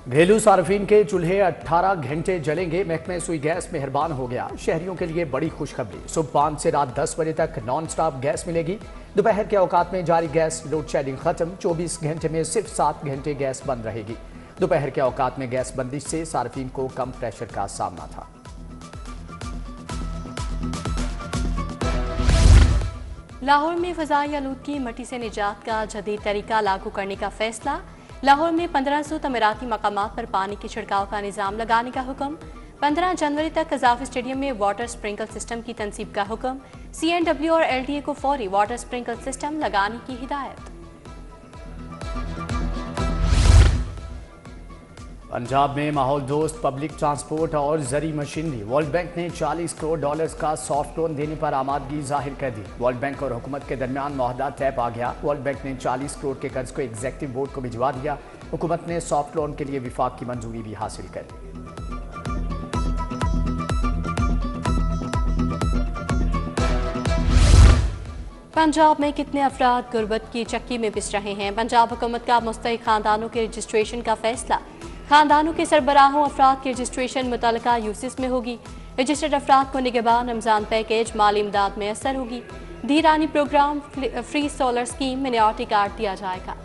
घरेलू सार्फिन के चूल्हे 18 घंटे जलेंगे। महकमे सुई गैस मेहरबान हो गया। शहरियों के लिए बड़ी खुशखबरी। सुबह 5 से रात 10 बजे तक नॉन स्टॉप गैस मिलेगी। दोपहर के औकात में जारी गैस लोड शेडिंग खत्म। 24 घंटे में सिर्फ 7 घंटे गैस बंद रहेगी। दोपहर के औकात में गैस बंदिश से सार्फिन को कम प्रेशर का सामना था। लाहौर में फ़ज़ाई आलूदगी मट्टी से निजात का जदीद तरीका लागू करने का फैसला। लाहौर में 1500 तमीराती मकामात पर पानी के छिड़काव का निज़ाम लगाने का हुक्म। 15 जनवरी तक कज़ाफ़ी स्टेडियम में वाटर स्प्रिंकल सिस्टम की तनसीब का हुक्म। CNW और LDA को फौरी वाटर स्प्रिंकल सिस्टम लगाने की हिदायत। पंजाब में माहौल दोस्त पब्लिक ट्रांसपोर्ट और जरी मशीनरी। वर्ल्ड बैंक ने $40 करोड़ का सॉफ्ट लोन देने पर आमादगी जाहिर कर दी। वर्ल्ड बैंक और हुकूमत के दरमियान मुआहदा तय पा गया। वर्ल्ड बैंक ने 40 करोड़ के कर्ज को एग्जीक्यूटिव बोर्ड को भिजवा दिया। हुकूमत ने सॉफ्ट लोन के लिए विफाक की मंजूरी भी हासिल कर ली। पंजाब में कितने अफराद गुर्बत की चक्की में पिस रहे हैं। पंजाब हुकूमत का मुस्तहिक खानदानों के रजिस्ट्रेशन का फैसला। खानदानों के सरबराहों अफराद की रजिस्ट्रेशन मुतल्लिका यूसिस में होगी। रजिस्टर्ड अफराद को निगहबान रमजान पैकेज माली इमदाद में असर होगी। धीरानी programme free solar scheme minority card दिया जाएगा।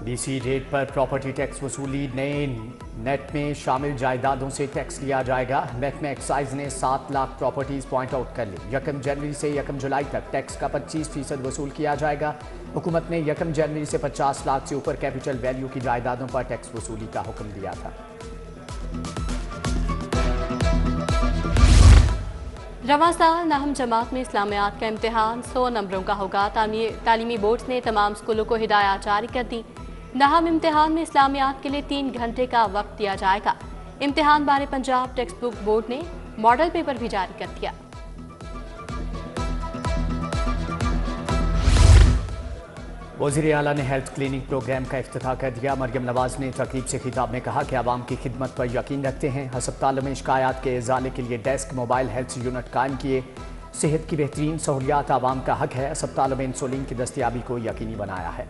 DC रेट पर प्रॉपर्टी टैक्स वसूली। नए नेट में शामिल जायदादों से टैक्स लिया जाएगा। महकमा एक्साइज ने 7 लाख प्रॉपर्टीज पॉइंट आउट कर ली। 1 जनवरी से 1 जुलाई तक टैक्स का 25% वसूल किया जाएगा। हुकूमत ने 1 जनवरी से 50 लाख से ऊपर कैपिटल वैल्यू की जायदादों पर टैक्स वसूली का हुक्म दिया था। रवां साल नाहम जमात में इस्लामियात का इम्तिहान 100 नंबरों का होगा। तालीमी बोर्ड ने तमाम स्कूलों को हिदायत जारी कर दी। नाहम इम्तिहान में इस्लामियात के लिए 3 घंटे का वक्त दिया जाएगा। इम्तिहान बारे पंजाब टेक्स्ट बुक बोर्ड ने मॉडल पेपर भी जारी कर दिया। वज़ीर आला ने हेल्थ क्लिनिक प्रोग्राम का इफ्तिताह कर दिया। मरियम नवाज ने तकरीब से खिताब में कहा कि आवाम की खिदमत पर यकीन रखते हैं। अस्पतालों में शिकायत के इजाले के लिए डेस्क मोबाइल हेल्थ यूनिट कायम किए। सेहत की बेहतरीन सहूलियात आवाम का हक है। अस्पतालों में इंसुलिन की दस्तियाबी को यकीनी बनाया है।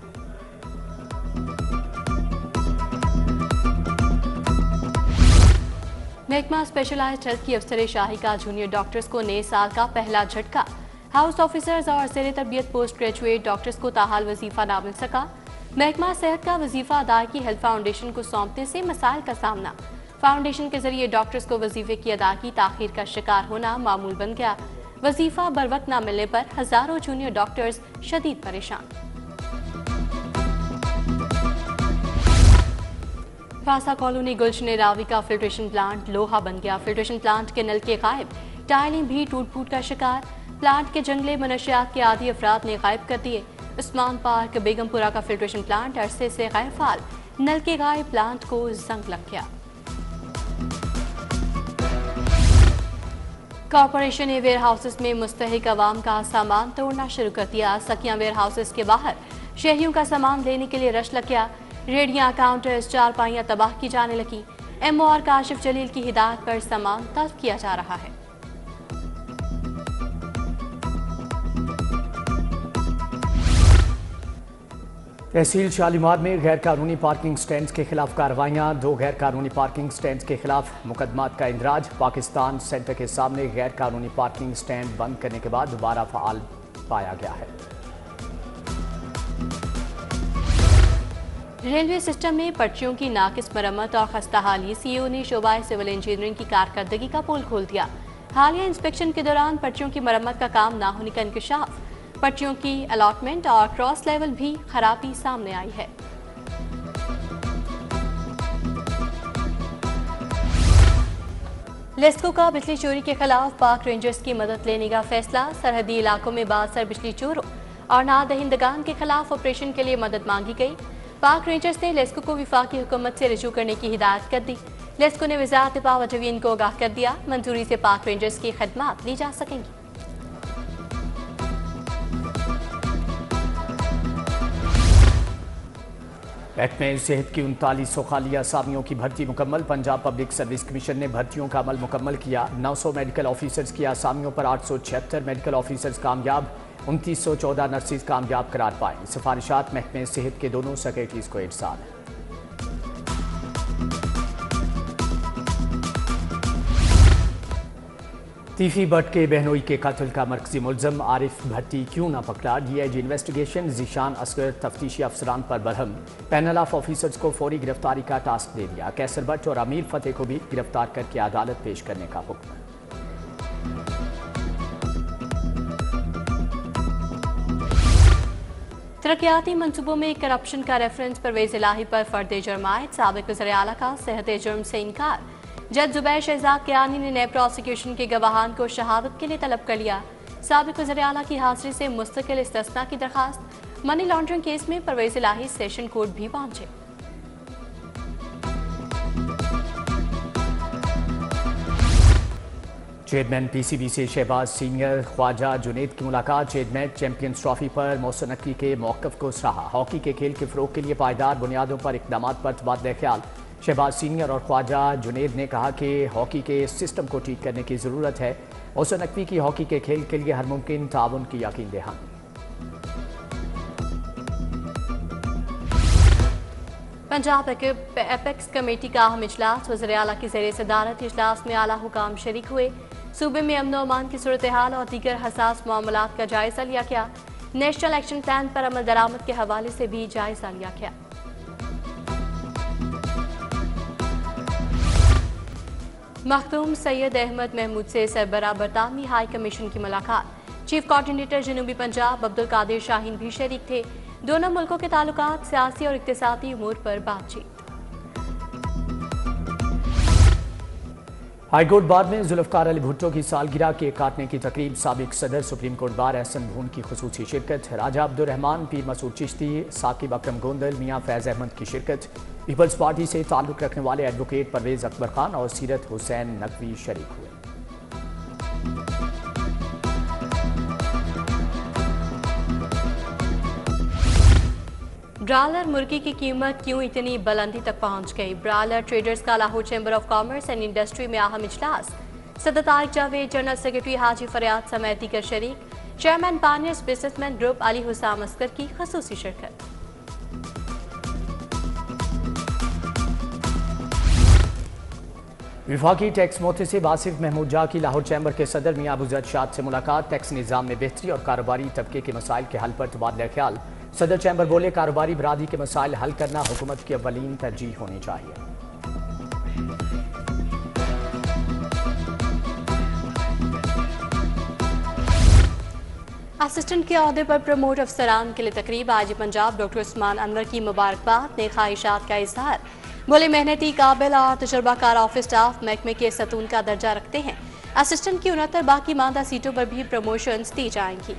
महकमा स्पेशलाइज्ड हेल्थ की अफसर शाही का जूनियर डॉक्टर्स को नए साल का पहला झटका। हाउस ऑफिसर्स और ज़ेर तरबियत पोस्ट ग्रेजुएट डॉक्टर्स को ताहाल वजीफा ना मिल सका। महकमा सेहत का वजीफा अदायगी हेल्थ फाउंडेशन को सौंपने से मसाइल का सामना। फाउंडेशन के जरिए डॉक्टर्स को वजीफे की अदायगी ताखीर का शिकार होना मामूल बन गया। वजीफा बर वक्त न मिलने पर हजारों जूनियर डॉक्टर्स शदीद परेशान। फासा कॉलोनी गुलशन रावी का फिल्ट्रेशन प्लांट लोहा बन गया। फिल्ट्रेशन प्लांट के नल के गायब, टाइलें भी टूट फूट का शिकार। प्लांट के जंगले मनशियात के आदि अफराद ने गायब कर दिए। उस्मान पार्क बेगमपुरा का फिल्ट्रेशन प्लांट अरसे से गैर फाल। नल के गायब प्लांट को जंग लग गया। कॉरपोरेशन ने वेयर हाउसेस में मुस्तहिक अवाम का सामान तोड़ना शुरू कर दिया। सकियां वेयर हाउसेस के बाहर शहरियों का सामान लेने के लिए रश लग गया। रेडियां, काउंटर्स, चारपाइयां तबाह की जाने लगी। MOR काशिफ जलील की हिदायत पर सामान तल्फ किया जा रहा है। तहसील शालीमार में गैर कानूनी पार्किंग स्टैंड के खिलाफ कार्रवाइयाँ। 2 गैर कानूनी पार्किंग स्टैंड के खिलाफ मुकदमात का इंदराज। पाकिस्तान सेंटर के सामने गैर कानूनी पार्किंग स्टैंड बंद करने के बाद दोबारा फाल पाया गया है। रेलवे सिस्टम में पर्चियों की नाकिस मरम्मत और खस्ताहाली। CEO ने शोबा सिविल इंजीनियरिंग की कारकर्दगी का पोल खोल दिया। हालिया इंस्पेक्शन के दौरान पर्चियों की मरम्मत का काम ना होने का इंकशाफ। पर्चियों की अलॉटमेंट और क्रॉस लेवल भी खराबी सामने आई है। लेस्को का बिजली चोरी के खिलाफ पाक रेंजर्स की मदद लेने का फैसला। सरहदी इलाकों में बासर बिजली चोरों और नादहिंदगान के खिलाफ ऑपरेशन के लिए मदद मांगी गई। पाक रेंजर्स ने लेस्को को विफाकी हुकूमत से रजू करने की हिदायत कर दी। लेस्को ने वज़ारत पावर जवीन को आगाह कर दिया। मंजूरी से पाक रेंजर्स की खदमात ली जा सकेंगी। महकमे सेहत की 3900 खाली असामियों की भर्ती मुकम्मल। पंजाब पब्लिक सर्विस कमीशन ने भर्तियों का अमल मुकम्मल किया। 900 मेडिकल ऑफिसर्स की असामियों पर 876 मेडिकल ऑफिसर्स कामयाब। 2914 नर्सिस कामयाब करार पाएं। सिफारिशात महकमे सेहत के दोनों सेक्रेटरीज को इरसाल है। तीफी भट्ट के बहनोई के कत्ल का मरकजी मुलजम आरिफ भट्टी क्यों न पकड़ा? डीआईजी इन्वेस्टिगेशन जीशान असगर तफ्तीशी अफसरान पर बरहम। पैनल ऑफ ऑफिसर्स को फौरी गिरफ्तारी का टास्क दे दिया। कैसर भट्ट और अमीर फतेह को भी गिरफ्तार करके अदालत पेश करने का हुक्म। तरक्याती मंसूबों में करप्शन का रेफरेंस परवेज इलाही पर फर्द जुर्मायत। साबिक वज़ीर आला का सेहत जुर्म से इनकार। जज जुबैर शहजाद कियानी ने नए प्रोसिक्यूशन के गवाहान को शहादत के लिए तलब कर लिया। साबिक वज़ीर आला की हाजिरी से मुस्तकिल इस्तिस्ना की दरखास्त। मनी लॉन्ड्रिंग केस में परवेज इलाही सेशन कोर्ट भी पहुंचे। चेयरमैन पीसीबी से शहबाज सीनियर ख्वाजा जुनेद की मुलाकात। चेयरमैन चैंपियंस ट्रॉफी पर मोहसिन नकवी के मौक़िफ़ को सराहा। हॉकी के खेल के फ़रोग़ के लिए पायदार बुनियादों पर इक़दाम पर तबादला ख्याल। शहबाज सीनियर और ख्वाजा जुनेद ने कहा कि हॉकी के सिस्टम को ठीक करने की ज़रूरत है। मोहसिन नकवी की हॉकी के खेल के लिए हर मुमकिन ताउन की यकीन दहानी। पंजाब एपेक्स कमेटी का अहम इजलास। वज़ीर आला की ज़ेर सदारत इजलास में आला हुकाम शरीक हुए। सूबे में अमन व अमान की सूरत हाल और दीगर हसास मामलात का जायजा लिया गया। नेशनल एक्शन प्लान पर अमल दरामद के हवाले से भी जायजा लिया गया। मखदूम सैयद अहमद महमूद से सरबराह बरतानवी हाई कमीशन की मुलाकात। चीफ कोऑर्डिनेटर जनूबी पंजाब अब्दुल कादिर शाहीन भी शरीक थे। दोनों मुल्कों के ताल्लुकात, सियासी और इक्तिसादी उमूर पर बातचीत। हाईकोर्ट बार में जुल्फकार अली भुट्टो की सालगिरह केक काटने की तकरीब। साबिक सदर सुप्रीम कोर्ट बार एहसन भून की खुसूसी शिरकत। राजा अब्दुल रहमान, पीर मसूद चिश्ती, साकिब अकरम गोंदल, मियाँ फैज़ अहमद की शिरकत। पीपल्स पार्टी से ताल्लुक रखने वाले एडवोकेट परवेज अकबर खान और सीरत हुसैन नकवी शरीक हुए। ब्रायलर मुर्गी की कीमत क्यों इतनी बुलंदी तक पहुंच गई? ब्रायलर ट्रेडर्स का Lahore chamber of commerce and industry में अहम इजलास। सदर तारिक जावेद, जनरल सेक्रेटरी हाजी फरियाद समेत दीगर शरीक। Chairman pioneers businessman group Ali Husam Askar की खसूसी शिरकत। विफाकी टैक्स मोहतसिब आसिफ महमूद जा की लाहौर चैम्बर के सदर मियाँ अबूजर शाद से मुलाकात। टैक्स निज़ाम में बेहतरी और कारोबारी तबके के मसाइल के हल पर तबादला ख्याल। सदर चैम्बर बोले, कारोबारी बरादरी के मसाइल हल करना हुकूमत की अव्वलीन तरजीह होनी चाहिए। असिस्टेंट के ओहदे पर प्रमोट अफसरान के लिए तकरीब। आईजी पंजाब डॉक्टर उस्मान अनवर की मुबारकबाद, ने ख्वाहिशात का इजहार। बोले, मेहनती, काबिल और तजुर्बाकार ऑफिस स्टाफ महकमे के सतून का दर्जा रखते हैं। असिस्टेंट की 69 बाकी मानदा सीटों पर भी प्रमोशंस दी जाएंगी।